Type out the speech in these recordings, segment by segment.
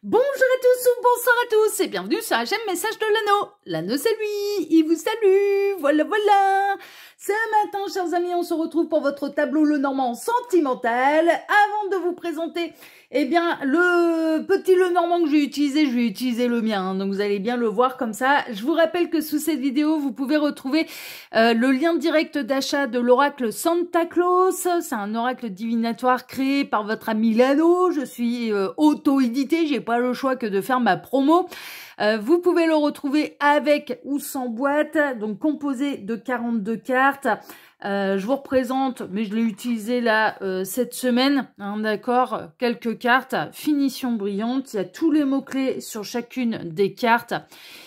Bonjour à tous ou bonsoir à tous et bienvenue sur la chaîne Message de l'Anneau. L'Anneau c'est lui, il vous salue, voilà. Ce matin, chers amis, on se retrouve pour votre tableau Lenormand sentimental. Avant de vous présenter, eh bien, le petit Lenormand que je vais utiliser le mien. Hein, donc vous allez bien le voir comme ça. Je vous rappelle que sous cette vidéo, vous pouvez retrouver le lien direct d'achat de l'oracle Santa Claus. C'est un oracle divinatoire créé par votre ami Lano. Je suis auto-édité, j'ai pas le choix que de faire ma promo. Vous pouvez le retrouver avec ou sans boîte, donc composé de 42 cartes. Je vous représente, mais je l'ai utilisé là cette semaine, hein, d'accord, quelques cartes, finition brillante, il y a tous les mots-clés sur chacune des cartes.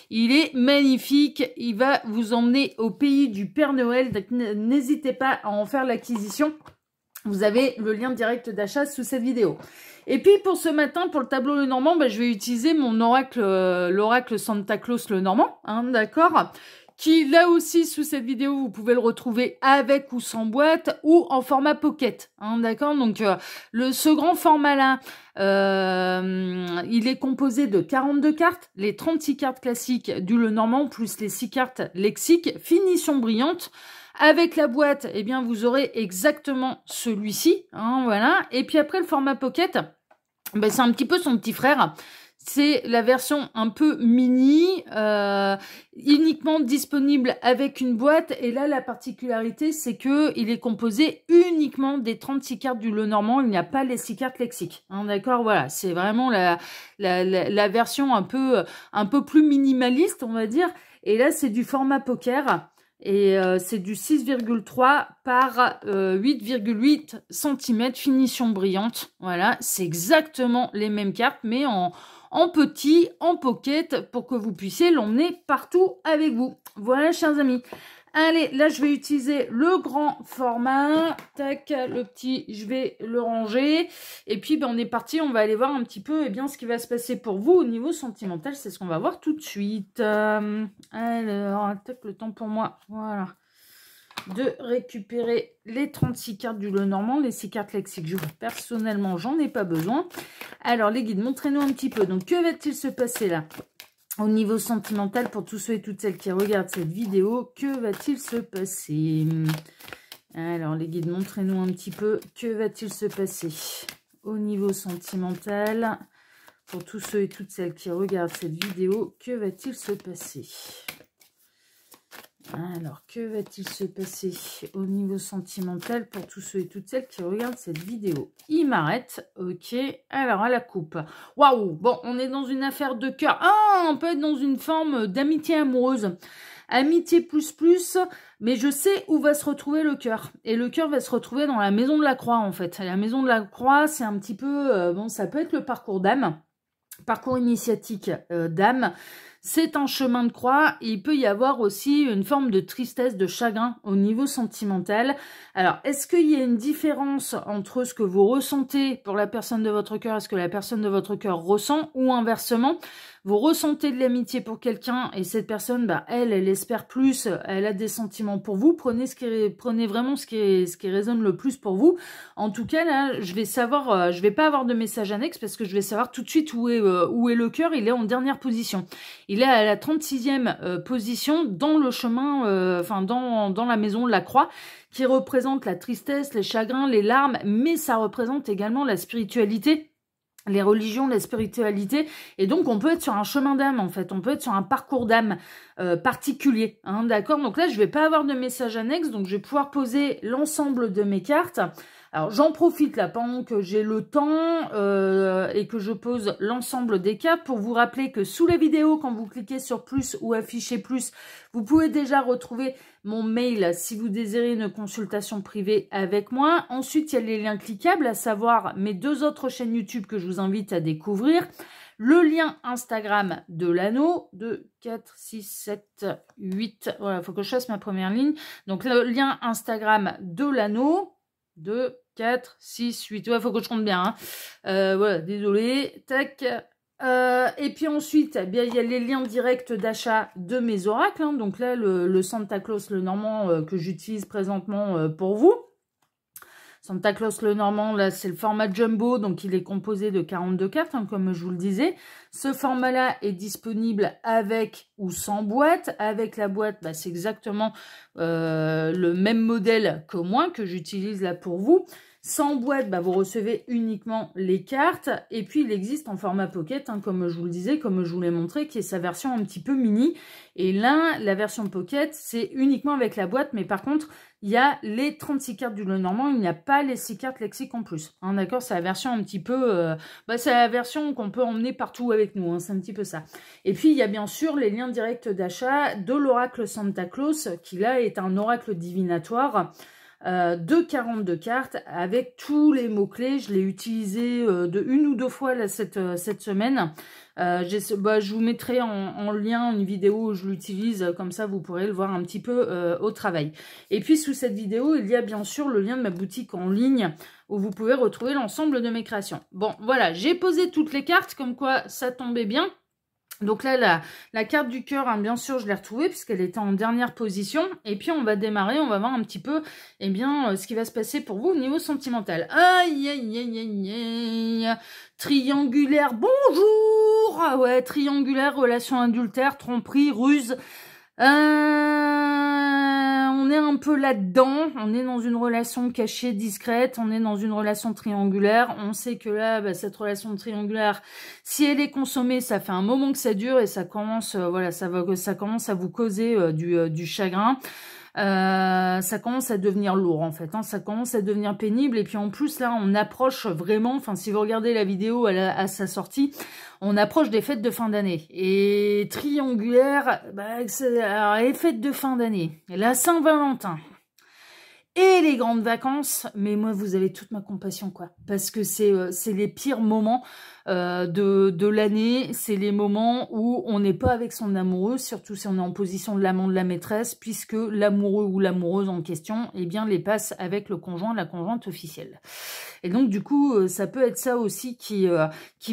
Il est magnifique, il va vous emmener au pays du Père Noël, donc n'hésitez pas à en faire l'acquisition. Vous avez le lien direct d'achat sous cette vidéo. Et puis pour ce matin, pour le tableau Lenormand, je vais utiliser mon oracle, l'oracle Santa Claus Lenormand, hein, d'accord, qui là aussi sous cette vidéo, vous pouvez le retrouver avec ou sans boîte ou en format pocket, hein, d'accord. Donc ce grand format-là, il est composé de 42 cartes, les 36 cartes classiques du Lenormand plus les 6 cartes lexiques, finition brillante. Avec la boîte, eh bien, vous aurez exactement celui-ci, hein, voilà. Et puis après, le format pocket, c'est un petit peu son petit frère. C'est la version un peu mini, uniquement disponible avec une boîte. Et là, la particularité, c'est que il est composé uniquement des 36 cartes du Lenormand. Il n'y a pas les 6 cartes lexiques. Hein, d'accord, voilà. C'est vraiment la version un peu plus minimaliste, on va dire. Et là, c'est du format poker. Et c'est du 6,3 par 8,8 cm, finition brillante. Voilà, c'est exactement les mêmes cartes, mais en petit, en pocket, pour que vous puissiez l'emmener partout avec vous. Voilà, chers amis. Allez, là, je vais utiliser le grand format. Tac, le petit, je vais le ranger. Et puis, on est parti. On va aller voir un petit peu ce qui va se passer pour vous au niveau sentimental. C'est ce qu'on va voir tout de suite. Alors, tac, le temps pour moi. Voilà. De récupérer les 36 cartes du Lenormand. Les 6 cartes lexiques, personnellement, j'en ai pas besoin. Alors, les guides, montrez-nous un petit peu. Donc, que va-t-il se passer là ? Au niveau sentimental, pour tous ceux et toutes celles qui regardent cette vidéo, que va-t-il se passer? Alors, les guides, montrez-nous un petit peu. Que va-t-il se passer au niveau sentimental? Pour tous ceux et toutes celles qui regardent cette vidéo, que va-t-il se passer? Alors, que va-t-il se passer au niveau sentimental pour tous ceux et toutes celles qui regardent cette vidéo? Il m'arrête, ok. Alors, à la coupe. Waouh, bon, on est dans une affaire de cœur. Ah, on peut être dans une forme d'amitié amoureuse. Amitié plus, mais je sais où va se retrouver le cœur. Et le cœur va se retrouver dans la maison de la croix, en fait. La maison de la croix, c'est un petit peu... bon, ça peut être le parcours d'âme, parcours initiatique d'âme. C'est un chemin de croix et il peut y avoir aussi une forme de tristesse, de chagrin au niveau sentimental. Alors, est-ce qu'il y a une différence entre ce que vous ressentez pour la personne de votre cœur et ce que la personne de votre cœur ressent, ou inversement, vous ressentez de l'amitié pour quelqu'un et cette personne, elle espère plus, elle a des sentiments pour vous. Prenez vraiment ce qui résonne le plus pour vous. En tout cas, là, je vais savoir, je vais pas avoir de message annexe parce que je vais savoir tout de suite où est le cœur. Il est en dernière position. Il est à la 36e position dans le chemin, dans la maison de la croix, qui représente la tristesse, les chagrins, les larmes, mais ça représente également la spiritualité, les religions, la spiritualité, et donc on peut être sur un chemin d'âme en fait, on peut être sur un parcours d'âme particulier, hein, d'accord. Donc là je vais pas avoir de message annexe, donc je vais pouvoir poser l'ensemble de mes cartes. Alors j'en profite là pendant que j'ai le temps et que je pose l'ensemble des cartes pour vous rappeler que sous la vidéo, quand vous cliquez sur plus ou afficher plus, vous pouvez déjà retrouver mon mail si vous désirez une consultation privée avec moi. Ensuite, il y a les liens cliquables, à savoir mes 2 autres chaînes YouTube que je vous invite à découvrir. Le lien Instagram de l'anneau, 2, 4, 6, 7, 8. Voilà, il faut que je fasse ma première ligne. Donc, le lien Instagram de l'anneau, 2, 4, 6, 8. Ouais, il faut que je compte bien. Hein. Voilà, désolé. Tac. Et puis ensuite, il y a les liens directs d'achat de mes oracles. Hein. Donc là, le Santa Claus Lenormand que j'utilise présentement pour vous. Santa Claus le Normand, là, c'est le format jumbo, donc il est composé de 42 cartes, hein, comme je vous le disais. Ce format-là est disponible avec ou sans boîte. Avec la boîte, bah, c'est exactement le même modèle que moi, que j'utilise là pour vous. Sans boîte, bah, vous recevez uniquement les cartes. Et puis, il existe en format pocket, hein, comme je vous le disais, comme je vous l'ai montré, qui est sa version un petit peu mini. Et là, la version pocket, c'est uniquement avec la boîte. Mais par contre, il y a les 36 cartes du Lenormand. Il n'y a pas les 6 cartes lexiques en plus. Hein, d'accord, c'est la version un petit peu... c'est la version qu'on peut emmener partout avec nous. Hein, c'est un petit peu ça. Et puis, il y a bien sûr les liens directs d'achat de l'oracle Santa Claus, qui là est un oracle divinatoire. De 42 cartes avec tous les mots-clés. Je l'ai utilisé de une ou deux fois là, cette semaine. Je vous mettrai en lien une vidéo où je l'utilise, comme ça vous pourrez le voir un petit peu au travail. Et puis sous cette vidéo, il y a bien sûr le lien de ma boutique en ligne où vous pouvez retrouver l'ensemble de mes créations. Bon, voilà, j'ai posé toutes les cartes, comme quoi ça tombait bien. Donc là, la carte du cœur, hein, bien sûr, je l'ai retrouvée puisqu'elle était en dernière position. Et puis, on va démarrer, on va voir un petit peu, eh bien, ce qui va se passer pour vous au niveau sentimental. Aïe, aïe, aïe, aïe, aïe. Triangulaire, bonjour. Ah ouais, triangulaire, relation adultère, tromperie, ruse. On est un peu là-dedans, on est dans une relation cachée, discrète, on est dans une relation triangulaire. On sait que là, bah, cette relation triangulaire, si elle est consommée, ça fait un moment que ça dure et ça commence, voilà, ça commence à vous causer du chagrin. Ça commence à devenir lourd en fait, hein, ça commence à devenir pénible et puis en plus là on approche vraiment, enfin si vous regardez la vidéo à sa sortie, on approche des fêtes de fin d'année et triangulaire, bah, alors, les fêtes de fin d'année, la Saint-Valentin et les grandes vacances, mais moi vous avez toute ma compassion quoi, parce que c'est les pires moments de l'année, c'est les moments où on n'est pas avec son amoureux, surtout si on est en position de l'amant de la maîtresse, puisque l'amoureux ou l'amoureuse en question, eh bien, les passe avec le conjoint, la conjointe officielle. Et donc, du coup, ça peut être ça aussi qui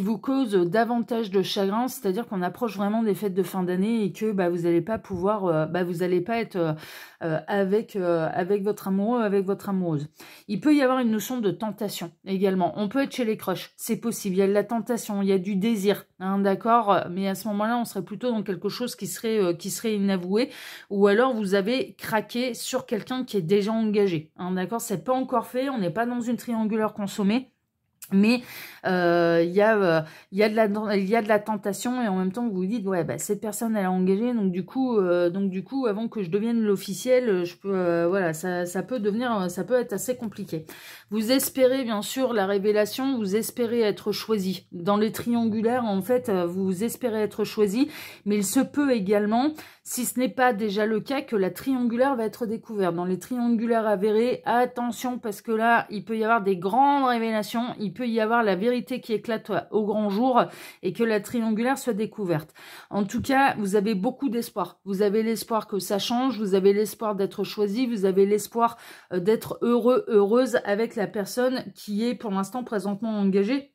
vous cause davantage de chagrin, c'est-à-dire qu'on approche vraiment des fêtes de fin d'année et que bah, vous n'allez pas pouvoir, vous n'allez pas être avec votre amoureux, avec votre amoureuse. Il peut y avoir une notion de tentation également. On peut être chez les crushs, c'est possible, il y a de la tentation, il y a du désir, hein, d'accord, mais à ce moment-là, on serait plutôt dans quelque chose qui serait inavoué, ou alors vous avez craqué sur quelqu'un qui est déjà engagé, hein, d'accord, c'est pas encore fait, on n'est pas dans une triangulaire consommée. Mais il y a de la tentation et en même temps vous vous dites ouais bah cette personne elle a engagé donc du coup avant que je devienne l'officiel je peux voilà ça peut être assez compliqué. Vous espérez bien sûr la révélation, vous espérez être choisi dans les triangulaires en fait vous espérez être choisi, mais il se peut également, si ce n'est pas déjà le cas, que la triangulaire va être découverte. Dans les triangulaires avérés, attention parce que là il peut y avoir des grandes révélations, il peut y avoir la vérité qui éclate au grand jour et que la triangulaire soit découverte. En tout cas, vous avez beaucoup d'espoir. Vous avez l'espoir que ça change, vous avez l'espoir d'être choisi, vous avez l'espoir d'être heureux, heureuse avec la personne qui est pour l'instant présentement engagée.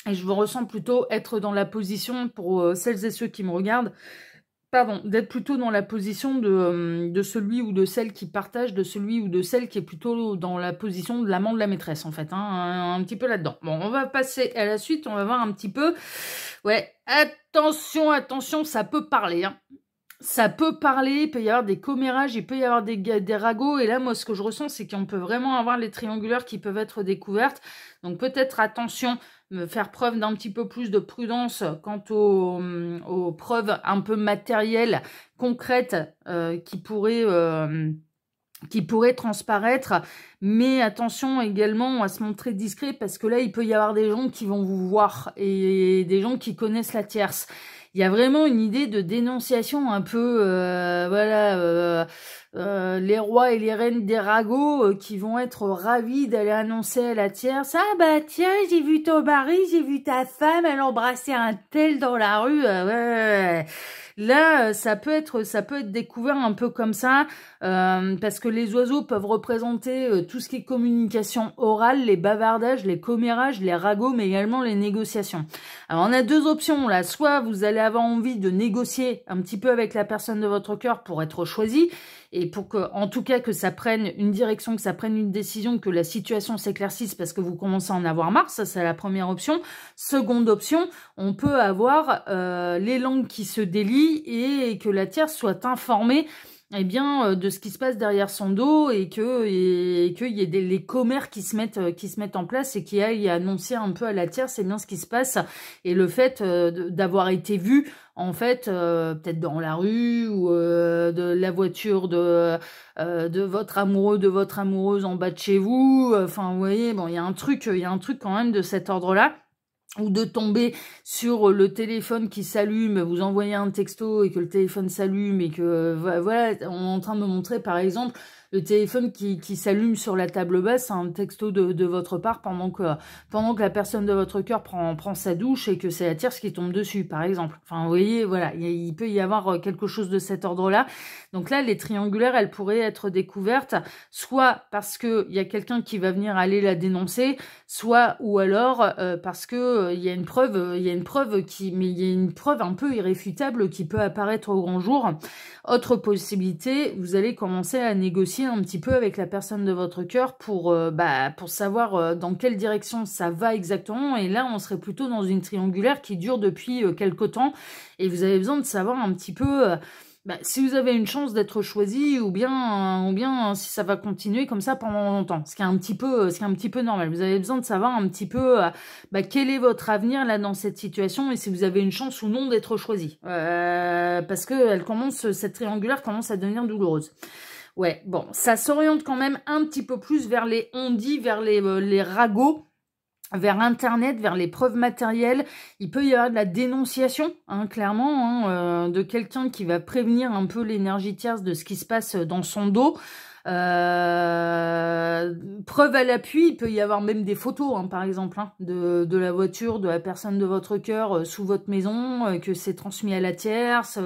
Et je vous ressens plutôt être dans la position, pour celles et ceux qui me regardent, pardon, d'être plutôt dans la position de celui ou de celle qui partage, de celui ou de celle qui est plutôt dans la position de l'amant de la maîtresse, en fait, hein, un petit peu là-dedans. Bon, on va passer à la suite, on va voir un petit peu. Ouais, attention, attention, ça peut parler, hein. Ça peut parler, il peut y avoir des commérages, il peut y avoir des ragots, et là, moi, ce que je ressens, c'est qu'on peut vraiment avoir les triangulaires qui peuvent être découvertes. Donc, peut-être, attention, me faire preuve d'un petit peu plus de prudence quant aux preuves un peu matérielles, concrètes, qui pourraient transparaître, mais attention également à se montrer discret, parce que là, il peut y avoir des gens qui vont vous voir, et des gens qui connaissent la tierce. Il y a vraiment une idée de dénonciation un peu, voilà, les rois et les reines des ragots qui vont être ravis d'aller annoncer à la tierce « Ah bah tiens, j'ai vu ton mari, j'ai vu ta femme, elle embrassait un tel dans la rue. Ouais. » Là, ça peut être découvert un peu comme ça, parce que les oiseaux peuvent représenter tout ce qui est communication orale, les bavardages, les commérages, les ragots, mais également les négociations. Alors, on a deux options là. Soit vous allez avoir envie de négocier un petit peu avec la personne de votre cœur pour être choisi, et et pour que, en tout cas, que ça prenne une direction, que ça prenne une décision, que la situation s'éclaircisse parce que vous commencez à en avoir marre, ça c'est la première option. Seconde option, on peut avoir les langues qui se délient et que la tierce soit informée de ce qui se passe derrière son dos et qu'il y ait les commères qui se mettent en place et qui aillent annoncer un peu à la tierce bien ce qui se passe et le fait d'avoir été vu en fait peut-être dans la rue ou de la voiture de votre amoureux, de votre amoureuse en bas de chez vous. Enfin, vous voyez, bon, il y a un truc quand même de cet ordre-là. Ou de tomber sur le téléphone qui s'allume, vous envoyez un texto et que le téléphone s'allume et que, voilà, on est en train de me montrer, par exemple, le téléphone qui s'allume sur la table basse, c'est un texto de votre part pendant que la personne de votre cœur prend sa douche et que c'est la tierce qui tombe dessus, par exemple. Enfin, vous voyez, voilà, il peut y avoir quelque chose de cet ordre-là. Donc là, les triangulaires, elles pourraient être découvertes, soit parce qu'il y a quelqu'un qui va venir aller la dénoncer, soit ou alors parce que il y a une preuve un peu irréfutable qui peut apparaître au grand jour. Autre possibilité, vous allez commencer à négocier un petit peu avec la personne de votre cœur pour savoir dans quelle direction ça va exactement. Et là, on serait plutôt dans une triangulaire qui dure depuis quelque temps. Et vous avez besoin de savoir un petit peu si vous avez une chance d'être choisi ou bien si ça va continuer comme ça pendant longtemps. Ce qui est un petit peu normal. Vous avez besoin de savoir un petit peu quel est votre avenir là dans cette situation et si vous avez une chance ou non d'être choisi. Parce que cette triangulaire commence à devenir douloureuse. Ouais, bon, ça s'oriente quand même un petit peu plus vers les on-dit, vers les ragots, vers Internet, vers les preuves matérielles. Il peut y avoir de la dénonciation, clairement, de quelqu'un qui va prévenir un peu l'énergie tierce de ce qui se passe dans son dos. Preuve à l'appui, il peut y avoir même des photos, par exemple, de la voiture, de la personne de votre cœur sous votre maison, que c'est transmis à la tierce,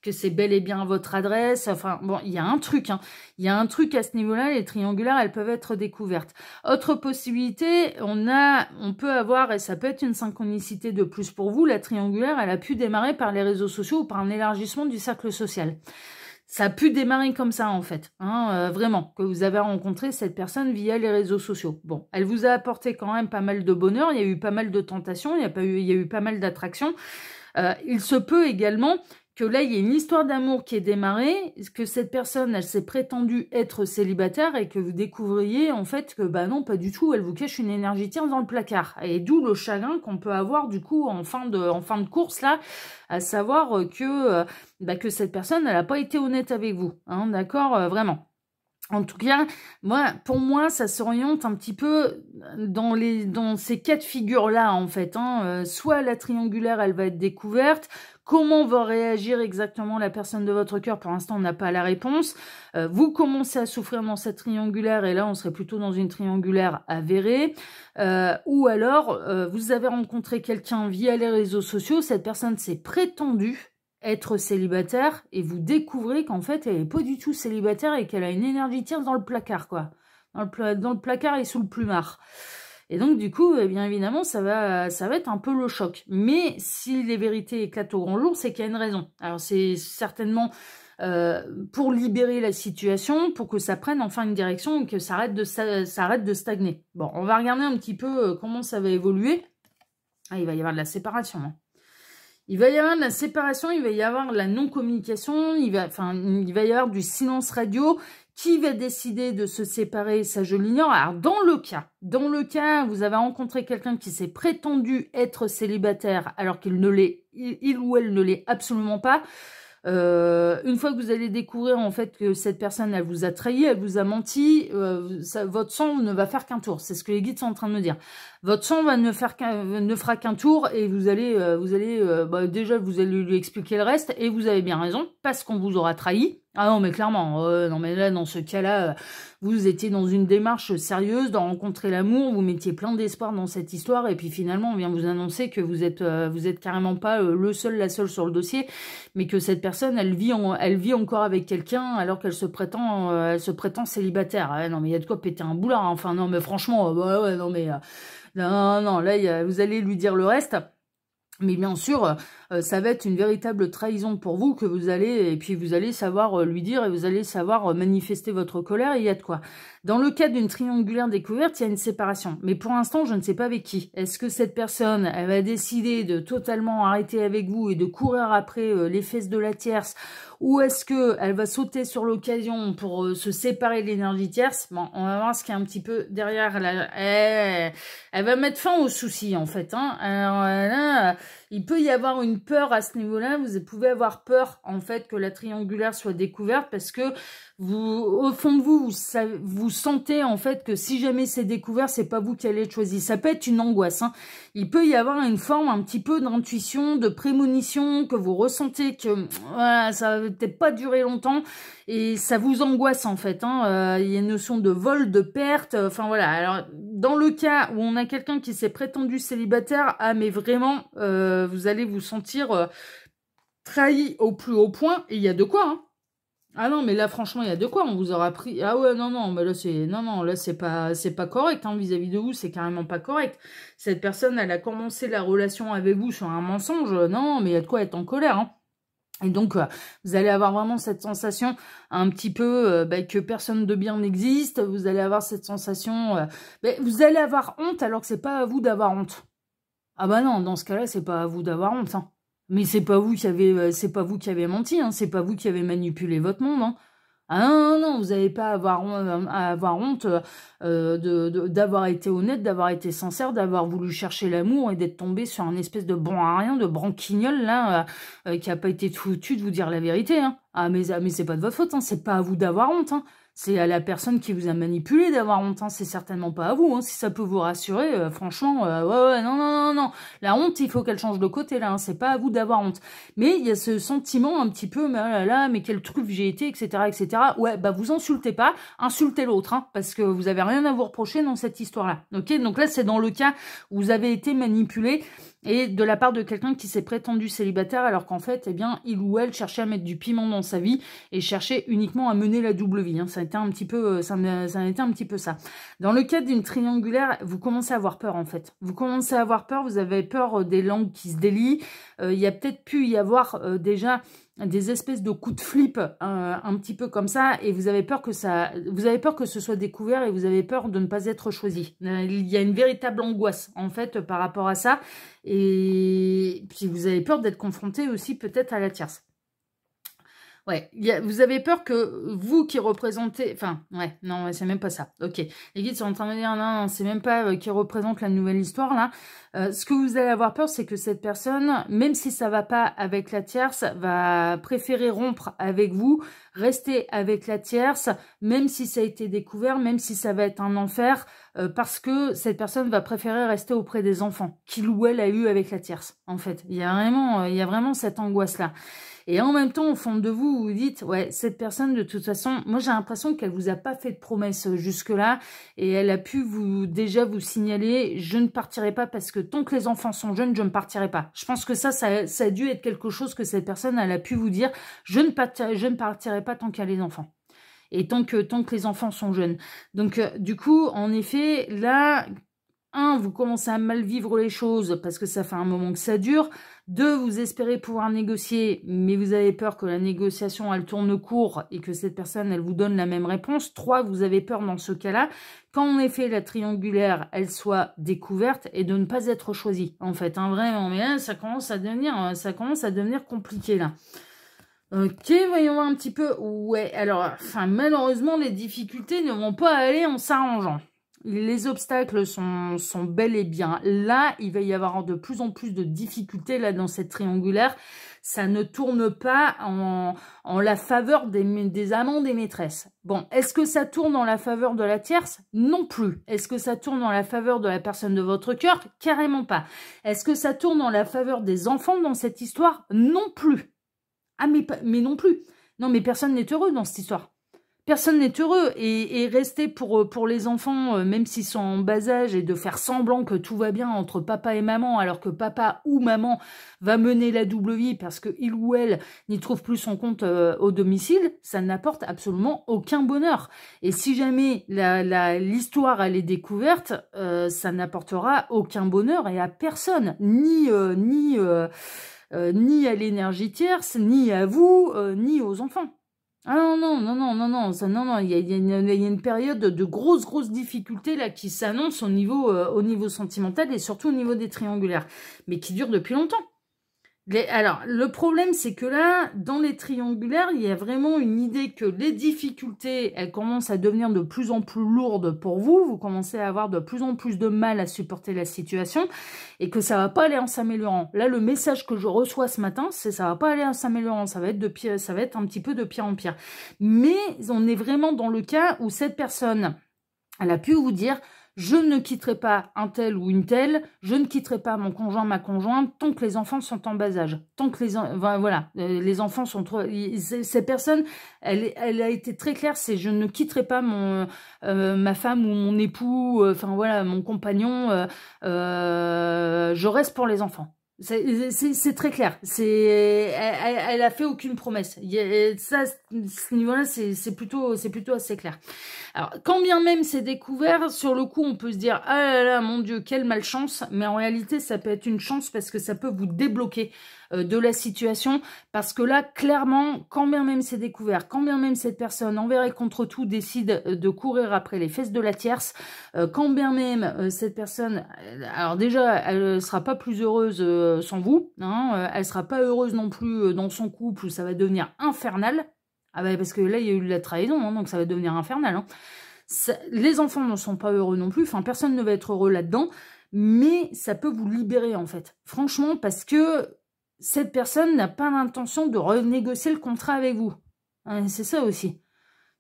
que c'est bel et bien votre adresse. Enfin, bon, il y a un truc, il y a un truc à ce niveau-là. Les triangulaires, elles peuvent être découvertes. Autre possibilité, on peut avoir, et ça peut être une synchronicité de plus pour vous, la triangulaire, elle a pu démarrer par les réseaux sociaux ou par un élargissement du cercle social. Ça a pu démarrer comme ça, en fait. Vraiment, que vous avez rencontré cette personne via les réseaux sociaux. Bon, elle vous a apporté quand même pas mal de bonheur. Il y a eu pas mal de tentations. Il y a eu pas mal d'attractions. Il se peut également que là, il y a une histoire d'amour qui est démarrée, que cette personne, elle s'est prétendue être célibataire et que vous découvriez en fait que non, pas du tout, elle vous cache une énergie tierce dans le placard. Et d'où le chagrin qu'on peut avoir du coup en fin de course là, à savoir que cette personne, elle n'a pas été honnête avec vous, d'accord, vraiment. En tout cas, pour moi, ça s'oriente un petit peu dans ces cas de figure-là, en fait. Soit la triangulaire, elle va être découverte. Comment va réagir exactement la personne de votre cœur? Pour l'instant, on n'a pas la réponse. Vous commencez à souffrir dans cette triangulaire, et là, on serait plutôt dans une triangulaire avérée. Ou alors, vous avez rencontré quelqu'un via les réseaux sociaux. Cette personne s'est prétendue être célibataire et vous découvrez qu'en fait elle est pas du tout célibataire et qu'elle a une énergie tierce dans le placard, quoi, dans le placard et sous le plumard. Et donc du coup, bien évidemment, ça va être un peu le choc. Mais si les vérités éclatent au grand jour, c'est qu'il y a une raison. Alors c'est certainement pour libérer la situation, pour que ça prenne enfin une direction et que ça arrête de stagner. Bon, on va regarder un petit peu comment ça va évoluer. Il va y avoir de la séparation, Il va y avoir de la séparation, il va y avoir de la non-communication, il va y avoir du silence radio. Qui va décider de se séparer? Ça, je l'ignore. Alors, dans le cas, vous avez rencontré quelqu'un qui s'est prétendu être célibataire alors qu'il ou elle ne l'est absolument pas. Une fois que vous allez découvrir en fait que cette personne, elle vous a trahi, elle vous a menti, votre sang ne va faire qu'un tour. C'est ce que les guides sont en train de me dire. Votre sang ne fera qu'un tour et vous allez déjà vous allez lui expliquer le reste et vous avez bien raison parce qu'on vous aura trahi. Ah non mais clairement, non mais là dans ce cas-là, vous étiez dans une démarche sérieuse de rencontrer l'amour, vous mettiez plein d'espoir dans cette histoire et puis finalement on vient vous annoncer que vous êtes carrément pas la seule sur le dossier, mais que cette personne elle vit encore avec quelqu'un alors qu'elle se prétend célibataire. Non mais il y a de quoi péter un boulard. Enfin non mais franchement, non mais non là vous allez lui dire le reste. Mais bien sûr, ça va être une véritable trahison pour vous que vous allez, et puis vous allez savoir lui dire et vous allez savoir manifester votre colère, et il y a de quoi. Dans le cas d'une triangulaire découverte, il y a une séparation. Mais pour l'instant, je ne sais pas avec qui. Est-ce que cette personne, elle va décider de totalement arrêter avec vous et de courir après les fesses de la tierce, ou est-ce que elle va sauter sur l'occasion pour se séparer de l'énergie tierce? Bon, on va voir ce qu'il y a un petit peu derrière. Elle va mettre fin aux soucis, en fait. Hein. Alors là, il peut y avoir une peur à ce niveau-là. Vous pouvez avoir peur, en fait, que la triangulaire soit découverte parce que vous, au fond de vous, vous sentez, en fait, que si jamais c'est découvert, c'est pas vous qui allez être choisi. Ça peut être une angoisse. Hein. Il peut y avoir une forme un petit peu d'intuition, de prémonition, que vous ressentez que voilà, ça va peut-être pas durer longtemps et ça vous angoisse, en fait. Hein. Il y a une notion de vol, de perte. Enfin, voilà. Alors, dans le cas où on a quelqu'un qui s'est prétendu célibataire, ah, mais vraiment, vous allez vous sentir trahi au plus haut point. Et il y a de quoi, hein. Ah non, mais là, franchement, il y a de quoi. On vous aura pris. Ah ouais, non, non, mais là, c'est pas correct, hein, vis-à-vis de vous, c'est carrément pas correct. Cette personne, elle a commencé la relation avec vous sur un mensonge. Non, mais il y a de quoi être en colère, hein. Et donc, vous allez avoir vraiment cette sensation un petit peu que personne de bien n'existe. Vous allez avoir cette sensation... vous allez avoir honte alors que c'est pas à vous d'avoir honte. Ah bah non, dans ce cas-là, c'est pas à vous d'avoir honte. Hein. Mais c'est pas vous qui avez menti. Hein. C'est pas vous qui avez manipulé votre monde. Hein. Ah non, non, non, vous n'avez pas à avoir honte d'avoir été honnête, d'avoir été sincère, d'avoir voulu chercher l'amour et d'être tombé sur un espèce de bon à rien, de branquignol là, qui a pas été foutu de vous dire la vérité. Hein. Ah mais c'est pas de votre faute, hein. C'est pas à vous d'avoir honte. Hein. C'est à la personne qui vous a manipulé d'avoir honte. Hein. C'est certainement pas à vous. Hein. Si ça peut vous rassurer, franchement, ouais, non, non, non, non. La honte, il faut qu'elle change de côté là. Hein. C'est pas à vous d'avoir honte. Mais il y a ce sentiment un petit peu, mais oh là là, mais quel truffe j'ai été, etc., etc. Ouais, bah vous insultez pas, insultez l'autre, hein, parce que vous avez rien à vous reprocher dans cette histoire-là. Ok, donc là c'est dans le cas où vous avez été manipulé et de la part de quelqu'un qui s'est prétendu célibataire alors qu'en fait, eh bien, il ou elle cherchait à mettre du piment dans sa vie et cherchait uniquement à mener la double vie. Hein. Ça a été un petit peu, ça a été un petit peu ça. Dans le cas d'une triangulaire, vous commencez à avoir peur en fait. Vous commencez à avoir peur. Vous avez peur des langues qui se délient. Il y a peut-être pu y avoir déjà des espèces de coups de flip un petit peu comme ça et vous avez peur que ce soit découvert et vous avez peur de ne pas être choisi. Il y a une véritable angoisse en fait par rapport à ça et puis vous avez peur d'être confronté aussi peut-être à la tierce. Ouais, vous avez peur que vous qui représentez... Enfin, ouais, non, c'est même pas ça. Ok, les guides sont en train de me dire, non, non c'est même pas qui représente la nouvelle histoire, là. Ce que vous allez avoir peur, c'est que cette personne, même si ça va pas avec la tierce, va préférer rompre avec vous, rester avec la tierce, même si ça a été découvert, même si ça va être un enfer, parce que cette personne va préférer rester auprès des enfants qu'il ou elle a eu avec la tierce, en fait. Il y a vraiment cette angoisse-là. Et en même temps, au fond de vous, vous vous dites, ouais, cette personne, de toute façon, moi j'ai l'impression qu'elle vous a pas fait de promesses jusque-là, et elle a pu déjà vous signaler, je ne partirai pas parce que tant que les enfants sont jeunes, je ne partirai pas. Je pense que ça a dû être quelque chose que cette personne, elle a pu vous dire, je ne partirai pas tant qu'il y a les enfants. Et tant que les enfants sont jeunes. Donc, du coup, en effet, là... 1, vous commencez à mal vivre les choses parce que ça fait un moment que ça dure. 2, vous espérez pouvoir négocier, mais vous avez peur que la négociation, elle tourne court et que cette personne, elle vous donne la même réponse. 3, vous avez peur dans ce cas-là, quand en effet la triangulaire, elle soit découverte et de ne pas être choisie. En fait, hein, vraiment, mais là, ça commence à devenir compliqué, là. Ok, voyons voir un petit peu. Ouais, alors, enfin, malheureusement, les difficultés ne vont pas aller en s'arrangeant. Les obstacles sont bel et bien là. Il va y avoir de plus en plus de difficultés là dans cette triangulaire. Ça ne tourne pas en la faveur des amants, des maîtresses. Bon, est-ce que ça tourne en la faveur de la tierce? Non plus. Est-ce que ça tourne en la faveur de la personne de votre cœur? Carrément pas. Est-ce que ça tourne en la faveur des enfants dans cette histoire? Non plus. Ah, mais non plus. Non, mais personne n'est heureux dans cette histoire. Personne n'est heureux et rester pour les enfants, même s'ils sont en bas âge, et de faire semblant que tout va bien entre papa et maman, alors que papa ou maman va mener la double vie parce que il ou elle n'y trouve plus son compte au domicile, ça n'apporte absolument aucun bonheur. Et si jamais l'histoire elle est découverte, ça n'apportera aucun bonheur et à personne, ni à l'énergie tierce, ni à vous, ni aux enfants. Ah non, il y a une période de grosses difficultés là qui s'annonce au niveau sentimental et surtout au niveau des triangulaires, mais qui dure depuis longtemps. Alors, le problème, c'est que là, dans les triangulaires, il y a vraiment une idée que les difficultés, elles commencent à devenir de plus en plus lourdes pour vous. Vous commencez à avoir de plus en plus de mal à supporter la situation et que ça va pas aller en s'améliorant. Là, le message que je reçois ce matin, c'est ça va pas aller en s'améliorant. Ça va être un petit peu de pire en pire. Mais on est vraiment dans le cas où cette personne, elle a pu vous dire... Je ne quitterai pas un tel ou une telle, je ne quitterai pas mon conjoint, ma conjointe, tant que les enfants sont en bas âge. Tant que les enfants sont trop... Cette personne, elle a été très claire, c'est je ne quitterai pas ma femme ou mon époux, mon compagnon, je reste pour les enfants. C'est très clair. Elle a fait aucune promesse. Ça, ce niveau-là, c'est plutôt assez clair. Alors, quand bien même c'est découvert, sur le coup, on peut se dire ah là là, mon Dieu, quelle malchance. Mais en réalité, ça peut être une chance parce que ça peut vous débloquer de la situation. Parce que là, clairement, quand bien même c'est découvert, quand bien même cette personne, envers et contre tout, décide de courir après les fesses de la tierce, quand bien même cette personne, alors déjà, elle sera pas plus heureuse sans vous, hein, elle sera pas heureuse non plus dans son couple où ça va devenir infernal. Ah bah parce que là, il y a eu de la trahison, hein, donc ça va devenir infernal. Hein. Les enfants ne sont pas heureux non plus, enfin personne ne va être heureux là-dedans, mais ça peut vous libérer en fait. Franchement, parce que cette personne n'a pas l'intention de renégocier le contrat avec vous. Hein, c'est ça aussi.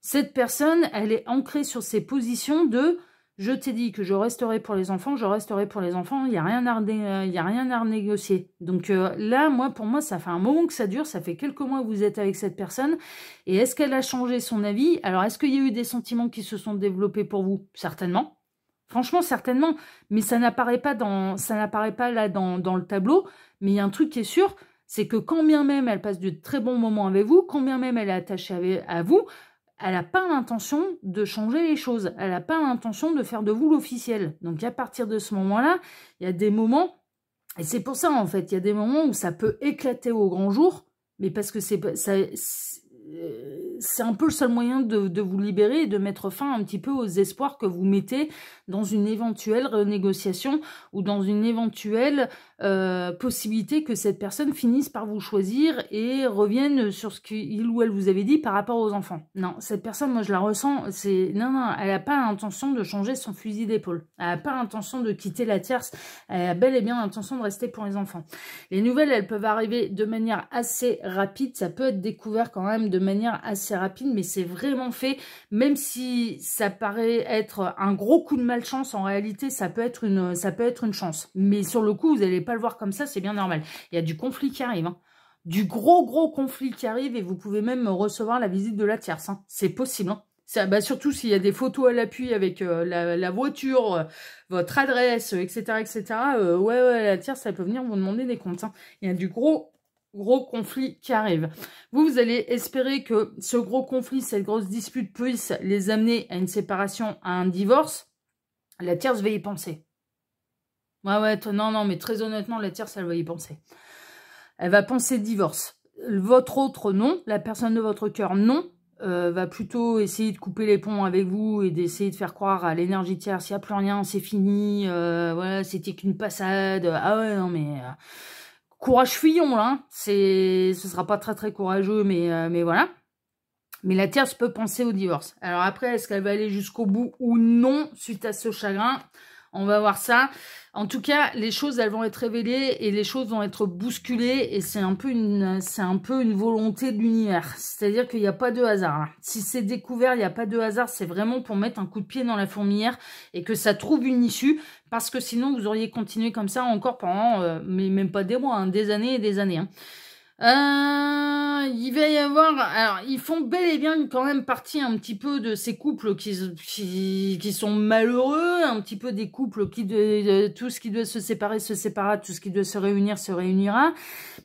Cette personne, elle est ancrée sur ses positions de... Je t'ai dit que je resterai pour les enfants, je resterai pour les enfants, il n'y a rien à renégocier. Donc là, pour moi, ça fait un moment que ça dure, ça fait quelques mois que vous êtes avec cette personne. Et est-ce qu'elle a changé son avis? Alors, est-ce qu'il y a eu des sentiments qui se sont développés pour vous? Certainement. Franchement, certainement. Mais ça n'apparaît pas là dans le tableau. Mais il y a un truc qui est sûr, c'est que quand bien même elle passe de très bons moments avec vous, quand bien même elle est attachée à vous, elle n'a pas l'intention de changer les choses. Elle n'a pas l'intention de faire de vous l'officiel. Donc, à partir de ce moment-là, il y a des moments, et c'est pour ça, en fait, il y a des moments où ça peut éclater au grand jour, mais parce que c'est un peu le seul moyen de vous libérer et de mettre fin un petit peu aux espoirs que vous mettez dans une éventuelle renégociation ou dans une éventuelle possibilité que cette personne finisse par vous choisir et revienne sur ce qu'il ou elle vous avait dit par rapport aux enfants. Non, cette personne, moi je la ressens, non, elle n'a pas l'intention de changer son fusil d'épaule. Elle n'a pas l'intention de quitter la tierce. Elle a bel et bien l'intention de rester pour les enfants. Les nouvelles, elles peuvent arriver de manière assez rapide. Ça peut être découvert quand même de manière assez rapide, mais c'est vraiment fait. Même si ça paraît être un gros coup de malchance, en réalité, ça peut être une chance. Mais sur le coup, vous n'allez pas le voir comme ça, c'est bien normal. Il y a du conflit qui arrive, hein. Du gros conflit qui arrive et vous pouvez même recevoir la visite de la tierce. Hein. C'est possible. Hein. Ça, surtout s'il y a des photos à l'appui avec la voiture, votre adresse, etc. Ouais, la tierce, ça peut venir vous demander des comptes. Hein. Il y a du gros conflit qui arrive. Vous allez espérer que ce gros conflit, cette grosse dispute puisse les amener à une séparation, à un divorce. La tierce va y penser. Ouais, non, mais très honnêtement, la tierce, elle va y penser. Elle va penser divorce. Votre autre, non. La personne de votre cœur, non. Va plutôt essayer de couper les ponts avec vous et d'essayer de faire croire à l'énergie tierce, il n'y a plus rien, c'est fini, voilà, c'était qu'une passade. Ah ouais, non, mais... courage fuyons, là. Ce sera pas très courageux, mais voilà. Mais la tierce peut penser au divorce. Alors après, est-ce qu'elle va aller jusqu'au bout ou non suite à ce chagrin? On va voir ça. En tout cas, les choses, elles vont être révélées et les choses vont être bousculées. Et c'est un peu une volonté de l'univers. C'est-à-dire qu'il n'y a pas de hasard. Là. Si c'est découvert, il n'y a pas de hasard. C'est vraiment pour mettre un coup de pied dans la fourmilière et que ça trouve une issue. Parce que sinon, vous auriez continué comme ça encore pendant, mais même pas des mois, hein, des années et des années. Hein. Il va y avoir... Alors, ils font bel et bien quand même partie un petit peu de ces couples qui sont malheureux, un petit peu des couples qui... tout ce qui doit se séparer se séparera, tout ce qui doit se réunir se réunira.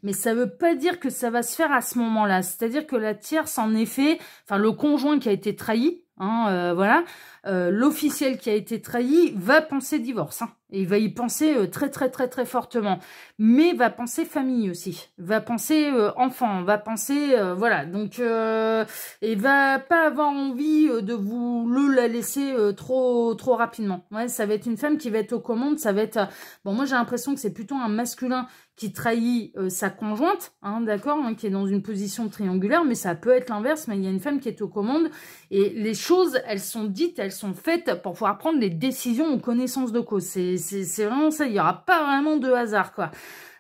Mais ça veut pas dire que ça va se faire à ce moment-là. C'est-à-dire que la tierce, en effet, enfin le conjoint qui a été trahi, hein, voilà, l'officiel qui a été trahi va penser divorce, hein, et il va y penser très très très très fortement, mais va penser famille aussi, va penser enfant, va penser voilà, donc et va pas avoir envie de vous la laisser trop rapidement. Ouais, ça va être une femme qui va être aux commandes, ça va être bon, moi j'ai l'impression que c'est plutôt un masculin qui trahit sa conjointe, hein, d'accord, hein, qui est dans une position triangulaire, mais ça peut être l'inverse, mais il y a une femme qui est aux commandes, et les choses, elles sont dites, elles sont faites pour pouvoir prendre les décisions en connaissance de cause. C'est vraiment ça, il n'y aura pas vraiment de hasard, quoi.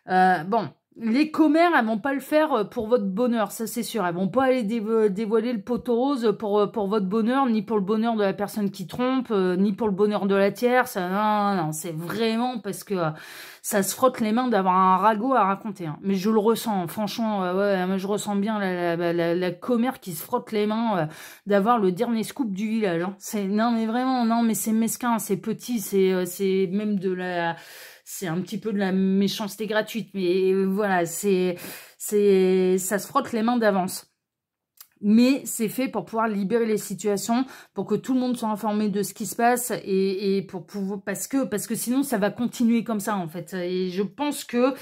Bon, les commères, elles vont pas le faire pour votre bonheur, ça c'est sûr. Elles vont pas aller dévoiler le poteau rose pour votre bonheur, ni pour le bonheur de la personne qui trompe, ni pour le bonheur de la tierce. Non, c'est vraiment parce que ça se frotte les mains d'avoir un ragot à raconter. Hein. Mais je le ressens, franchement, ouais, moi je ressens bien la commère qui se frotte les mains d'avoir le dernier scoop du village. Hein. Non mais vraiment, non mais c'est mesquin, c'est petit, c'est même de la... C'est un petit peu de la méchanceté gratuite, mais voilà, ça se frotte les mains d'avance. Mais c'est fait pour pouvoir libérer les situations, pour que tout le monde soit informé de ce qui se passe et pour pouvoir, parce que sinon ça va continuer comme ça en fait. Et je pense que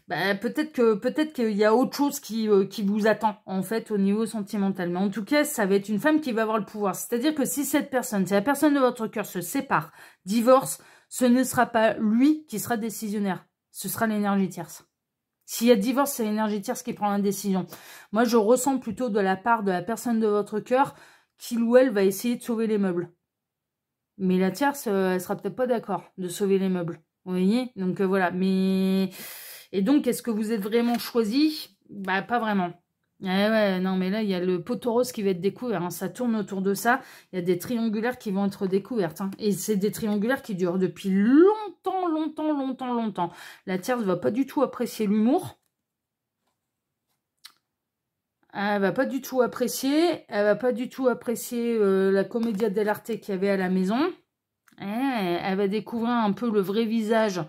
bah, peut-être qu'il y a autre chose qui vous attend en fait au niveau sentimental. Mais en tout cas, ça va être une femme qui va avoir le pouvoir. C'est-à-dire que si la personne de votre cœur se sépare, divorce, ce ne sera pas lui qui sera décisionnaire. Ce sera l'énergie tierce. S'il y a divorce, c'est l'énergie tierce qui prend la décision. Moi, je ressens plutôt de la part de la personne de votre cœur qu'il ou elle va essayer de sauver les meubles. Mais la tierce, elle sera peut-être pas d'accord de sauver les meubles. Vous voyez? Donc voilà. Mais... Et donc, est-ce que vous êtes vraiment choisi? Bah, pas vraiment. Ouais, non, mais là, il y a le poteau rose qui va être découvert. Hein. Ça tourne autour de ça. Il y a des triangulaires qui vont être découvertes. Hein. Et c'est des triangulaires qui durent depuis longtemps, longtemps, longtemps, longtemps. La tierce ne va pas du tout apprécier l'humour. Elle va pas du tout apprécier. Elle va pas du tout apprécier la commedia dell'arte qu'il y avait à la maison. Elle va découvrir un peu le vrai visage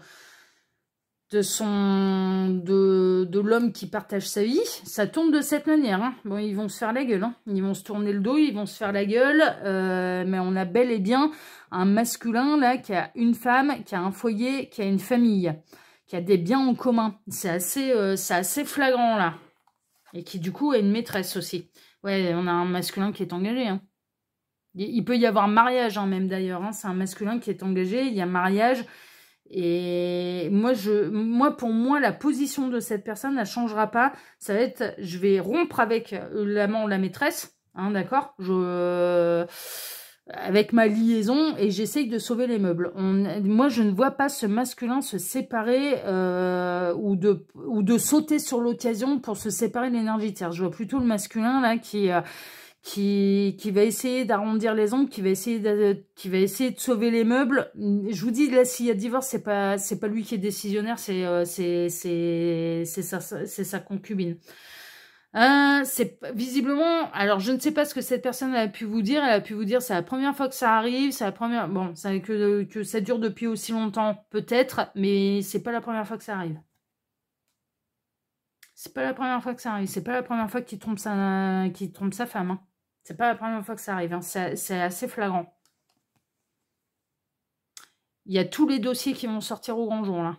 de l'homme qui partage sa vie. Ça tourne de cette manière. Hein. Bon, ils vont se faire la gueule. Hein. Ils vont se tourner le dos, ils vont se faire la gueule. Mais on a bel et bien un masculin là qui a une femme, qui a un foyer, qui a une famille, qui a des biens en commun. C'est assez flagrant là. Et qui du coup a une maîtresse aussi. Ouais, on a un masculin qui est engagé. Hein. Il peut y avoir mariage hein, même d'ailleurs. Hein. C'est un masculin qui est engagé. Il y a mariage. Et pour moi, la position de cette personne, elle ne changera pas. Ça va être, je vais rompre avec l'amant ou la maîtresse, hein, d'accord, avec ma liaison, et j'essaye de sauver les meubles. Moi, je ne vois pas ce masculin se séparer ou de sauter sur l'occasion pour se séparer de l'énergie tierce. Je vois plutôt le masculin là qui va essayer d'arrondir les ongles, qui va essayer de sauver les meubles. Je vous dis, là, s'il y a divorce, c'est pas lui qui est décisionnaire, c'est sa concubine. C'est visiblement, alors je ne sais pas ce que cette personne a pu vous dire. Elle a pu vous dire, c'est la première fois que ça arrive, c'est la première, bon, c'est que ça dure depuis aussi longtemps, peut-être, mais c'est pas la première fois que ça arrive. C'est pas la première fois que ça arrive. C'est pas la première fois qu'il trompe sa femme. Hein. C'est pas la première fois que ça arrive. Hein. C'est assez flagrant. Il y a tous les dossiers qui vont sortir au grand jour, là.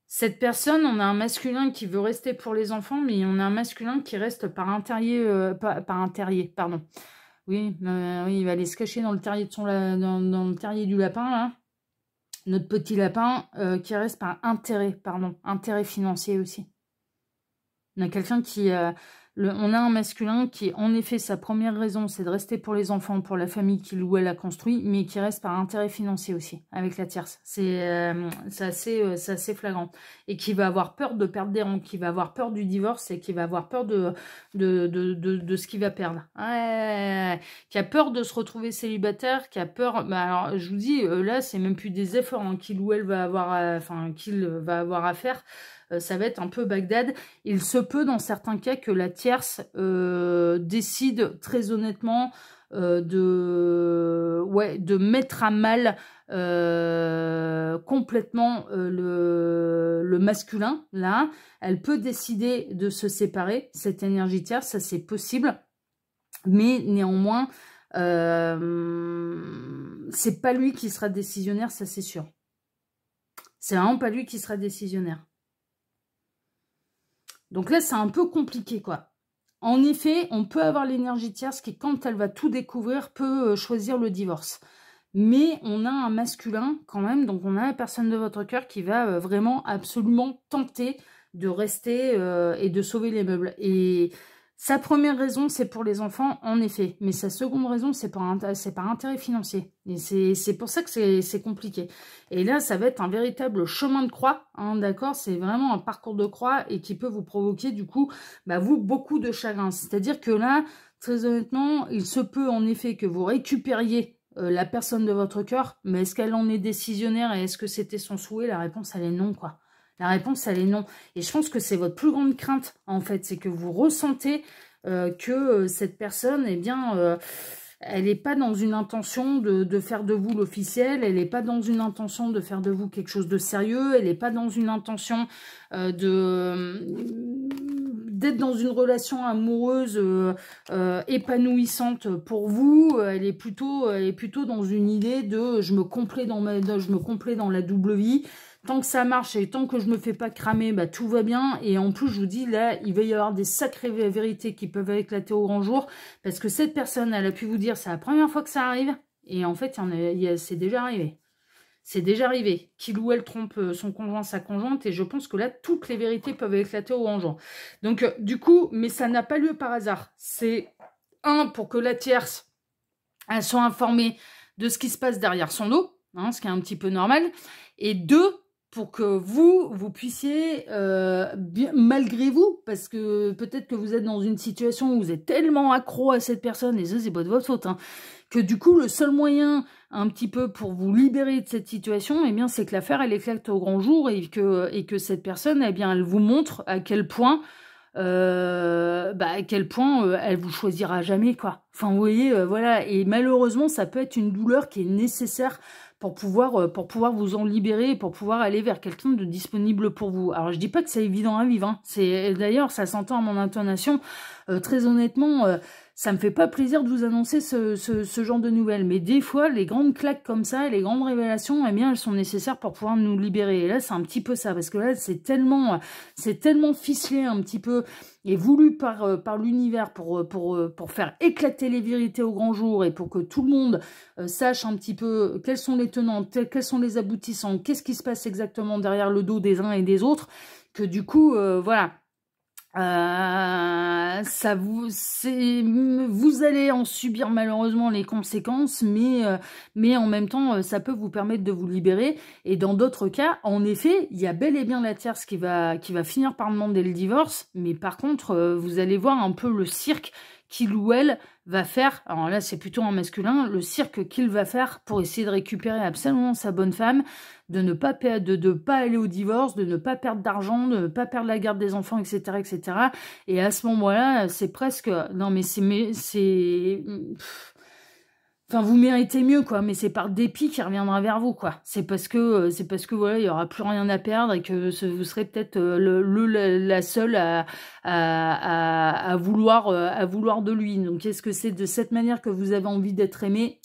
Cette personne, on a un masculin qui veut rester pour les enfants, mais on a un masculin qui reste par un terrier, par un terrier, pardon. Oui, oui, il va aller se cacher dans le terrier dans le terrier du lapin, là. Notre petit lapin qui reste par intérêt, pardon, intérêt financier aussi. On a quelqu'un qui On a un masculin qui, en effet, sa première raison, c'est de rester pour les enfants, pour la famille qu'il ou elle a construit, mais qui reste par intérêt financier aussi, avec la tierce. C'est assez flagrant. Et qui va avoir peur de perdre des rangs, qui va avoir peur du divorce et qui va avoir peur de ce qu'il va perdre. Ouais, qui a peur de se retrouver célibataire, qui a peur... Bah alors, je vous dis, là, c'est même plus des efforts hein, qu'il ou elle va avoir, qu'il va avoir à faire. Ça va être un peu Bagdad. Il se peut dans certains cas que la tierce décide très honnêtement de mettre à mal complètement le masculin. Là, elle peut décider de se séparer, cette énergie tierce, ça c'est possible. Mais néanmoins, c'est pas lui qui sera décisionnaire, ça c'est sûr. C'est vraiment pas lui qui sera décisionnaire. Donc là, c'est un peu compliqué, quoi. En effet, on peut avoir l'énergie tierce qui, quand elle va tout découvrir, peut choisir le divorce. Mais on a un masculin, quand même, donc on a la personne de votre cœur qui va vraiment absolument tenter de rester et de sauver les meubles. Et sa première raison, c'est pour les enfants, en effet. Mais sa seconde raison, c'est par intérêt financier. Et c'est pour ça que c'est compliqué. Et là, ça va être un véritable chemin de croix, hein, d'accord? C'est vraiment un parcours de croix et qui peut vous provoquer, du coup, bah, vous, beaucoup de chagrin. C'est-à-dire que là, très honnêtement, il se peut, en effet, que vous récupériez la personne de votre cœur, mais est-ce qu'elle en est décisionnaire et est-ce que c'était son souhait? La réponse, elle est non, quoi. La réponse, elle est non. Et je pense que c'est votre plus grande crainte, en fait. C'est que vous ressentez que cette personne, eh bien, elle n'est pas dans une intention de faire de vous l'officiel. Elle n'est pas dans une intention de faire de vous quelque chose de sérieux. Elle n'est pas dans une intention d'être dans une relation amoureuse épanouissante pour vous. Elle est plutôt dans une idée de je me complais dans la double vie. Tant que ça marche et tant que je me fais pas cramer, bah, tout va bien. Et en plus, je vous dis, là, il va y avoir des sacrées vérités qui peuvent éclater au grand jour. Parce que cette personne, elle a pu vous dire, c'est la première fois que ça arrive. Et en fait, c'est déjà arrivé. C'est déjà arrivé. Qu'il ou elle trompe son conjoint, sa conjointe. Et je pense que là, toutes les vérités peuvent éclater au grand jour. Donc, du coup, mais ça n'a pas lieu par hasard. C'est pour que la tierce, elle soit informée de ce qui se passe derrière son dos. Hein, ce qui est un petit peu normal. Et 2, pour que vous puissiez, malgré vous, parce que peut-être que vous êtes dans une situation où vous êtes tellement accro à cette personne, et ça, c'est pas de votre faute, hein, que du coup, le seul moyen, un petit peu, pour vous libérer de cette situation, eh bien, c'est que l'affaire, elle éclate au grand jour, et que cette personne, eh bien, elle vous montre à quel point... elle vous choisira jamais, quoi. Enfin, vous voyez, voilà. Et malheureusement, ça peut être une douleur qui est nécessaire pour pouvoir vous en libérer, pour pouvoir aller vers quelqu'un de disponible pour vous. Alors, je dis pas que c'est évident à vivre, hein. D'ailleurs, ça s'entend à mon intonation. Très honnêtement, ça me fait pas plaisir de vous annoncer ce genre de nouvelles. Mais des fois, les grandes claques comme ça, les grandes révélations, eh bien, elles sont nécessaires pour pouvoir nous libérer. Et là, c'est un petit peu ça, parce que là, c'est tellement ficelé un petit peu et voulu par l'univers pour faire éclater les vérités au grand jour et pour que tout le monde sache un petit peu quels sont les tenants, quels sont les aboutissants, qu'est-ce qui se passe exactement derrière le dos des uns et des autres, que du coup, voilà. Vous allez en subir malheureusement les conséquences, mais en même temps, ça peut vous permettre de vous libérer. Et dans d'autres cas, en effet, il y a bel et bien la tierce qui va finir par demander le divorce, mais par contre, vous allez voir un peu le cirque qu'il ou elle va faire, alors là c'est plutôt en masculin, le cirque qu'il va faire pour essayer de récupérer absolument sa bonne femme, de ne pas aller au divorce, de ne pas perdre d'argent, de ne pas perdre la garde des enfants, etc., etc. Et à ce moment-là, c'est presque... Non mais enfin, vous méritez mieux, quoi, mais c'est par dépit qu'il reviendra vers vous, quoi. C'est parce que voilà, il y aura plus rien à perdre et que vous serez peut-être la seule à vouloir de lui. Donc, est-ce que c'est de cette manière que vous avez envie d'être aimé?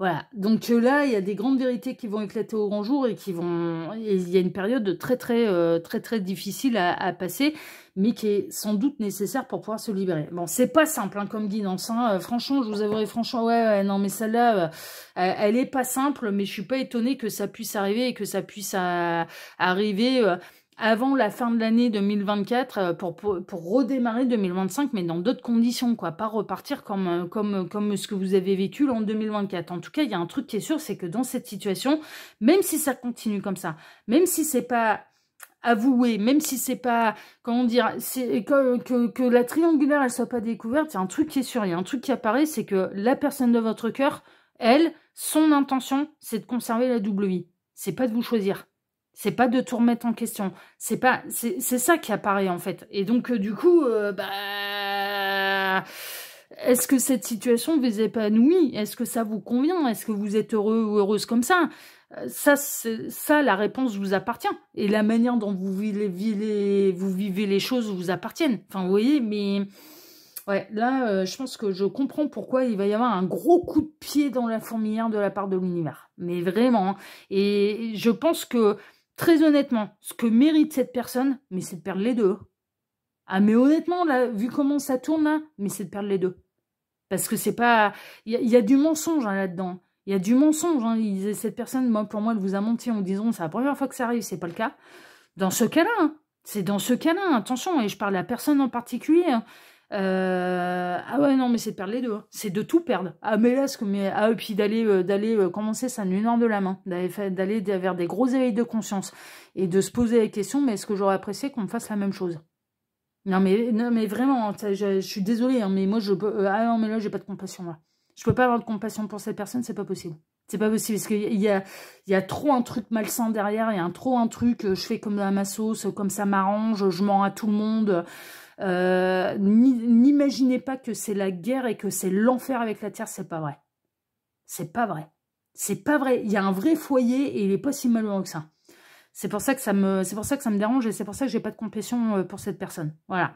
Voilà. Donc là, il y a des grandes vérités qui vont éclater au grand jour et il y a une période très difficile à passer, mais qui est sans doute nécessaire pour pouvoir se libérer. Bon, c'est pas simple, hein, comme guidance, hein. Franchement, je vous avouerai, franchement, ouais, non, mais celle-là, elle est pas simple, mais je suis pas étonnée que ça puisse arriver et que ça puisse arriver avant la fin de l'année 2024 pour redémarrer 2025, mais dans d'autres conditions, quoi. Pas repartir comme ce que vous avez vécu là, en 2024. En tout cas, il y a un truc qui est sûr, c'est que dans cette situation, même si ça continue comme ça, même si c'est pas avoué, même si c'est pas, comment dire, que la triangulaire, elle soit pas découverte, il y a un truc qui est sûr, il y a un truc qui apparaît, c'est que la personne de votre cœur, elle, son intention, c'est de conserver la double vie. C'est pas de vous choisir. C'est pas de tout remettre en question. C'est ça qui apparaît, en fait. Et donc, du coup, est-ce que cette situation vous épanouit? Est-ce que ça vous convient? Est-ce que vous êtes heureux ou heureuse comme ça? Ça, la réponse vous appartient. Et la manière dont vous vivez les choses vous appartiennent. Enfin, vous voyez, mais... Ouais, là, je pense que je comprends pourquoi il va y avoir un gros coup de pied dans la fourmilière de la part de l'univers. Mais vraiment. Hein. Et je pense que, très honnêtement, ce que mérite cette personne, mais c'est de perdre les deux. Ah, mais honnêtement, là, vu comment ça tourne, là, mais c'est de perdre les deux. Parce que c'est pas... Il y a du mensonge hein, là-dedans. Il y a du mensonge. Hein. Cette personne, moi, pour moi, elle vous a menti en vous disant c'est la première fois que ça arrive, c'est pas le cas. Dans ce cas-là, hein. C'est dans ce cas-là, attention, et je parle à personne en particulier. Hein. Ah ouais, non, mais c'est de perdre les deux. Hein. C'est de tout perdre. Ah, mais là, et puis d'aller commencer ça d'une heure de la main. D'aller vers des gros éveils de conscience. Et de se poser la question, mais est-ce que j'aurais apprécié qu'on me fasse la même chose? Non, mais vraiment, je suis désolée, hein, mais moi, je peux... ah non, mais là, j'ai pas de compassion, là. Je peux pas avoir de compassion pour cette personne, c'est pas possible. C'est pas possible, parce qu'il y a trop un truc malsain derrière, il y a trop un truc, je fais comme à ma sauce, comme ça m'arrange, je mens à tout le monde. N'imaginez pas que c'est la guerre et que c'est l'enfer avec la terre, c'est pas vrai. C'est pas vrai. C'est pas vrai. Il y a un vrai foyer et il est pas si malheureux que ça. C'est pour ça que ça me dérange et c'est pour ça que j'ai pas de compassion pour cette personne. Voilà.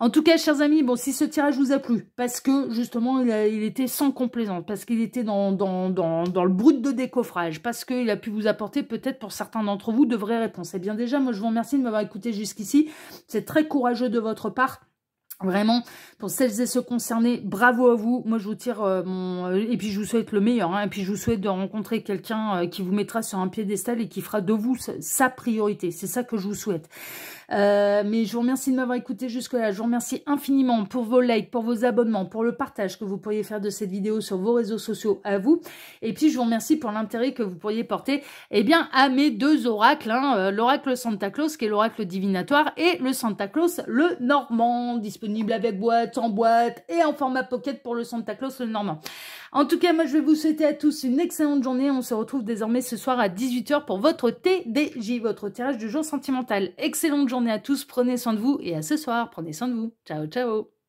En tout cas, chers amis, bon, si ce tirage vous a plu, parce que justement, il était sans complaisance, parce qu'il était dans le brut de décoffrage, parce qu'il a pu vous apporter peut-être pour certains d'entre vous de vraies réponses. Eh bien déjà, moi je vous remercie de m'avoir écouté jusqu'ici. C'est très courageux de votre part. Vraiment, pour celles et ceux concernés, bravo à vous. Moi, je vous tire et puis je vous souhaite le meilleur. Hein, et puis je vous souhaite de rencontrer quelqu'un qui vous mettra sur un piédestal et qui fera de vous sa priorité. C'est ça que je vous souhaite. Mais je vous remercie de m'avoir écouté jusque-là. Je vous remercie infiniment pour vos likes, pour vos abonnements, pour le partage que vous pourriez faire de cette vidéo sur vos réseaux sociaux à vous. Et puis, je vous remercie pour l'intérêt que vous pourriez porter à mes deux oracles. Hein, l'oracle Santa Claus, qui est l'oracle divinatoire, et le Santa Claus, le Normand, disponible avec boîte, en boîte et en format pocket pour le Santa Claus, le Normand. En tout cas, moi, je vais vous souhaiter à tous une excellente journée. On se retrouve désormais ce soir à 18 h pour votre TDJ, votre tirage du jour sentimental. Excellente journée à tous, prenez soin de vous et à ce soir, prenez soin de vous. Ciao, ciao.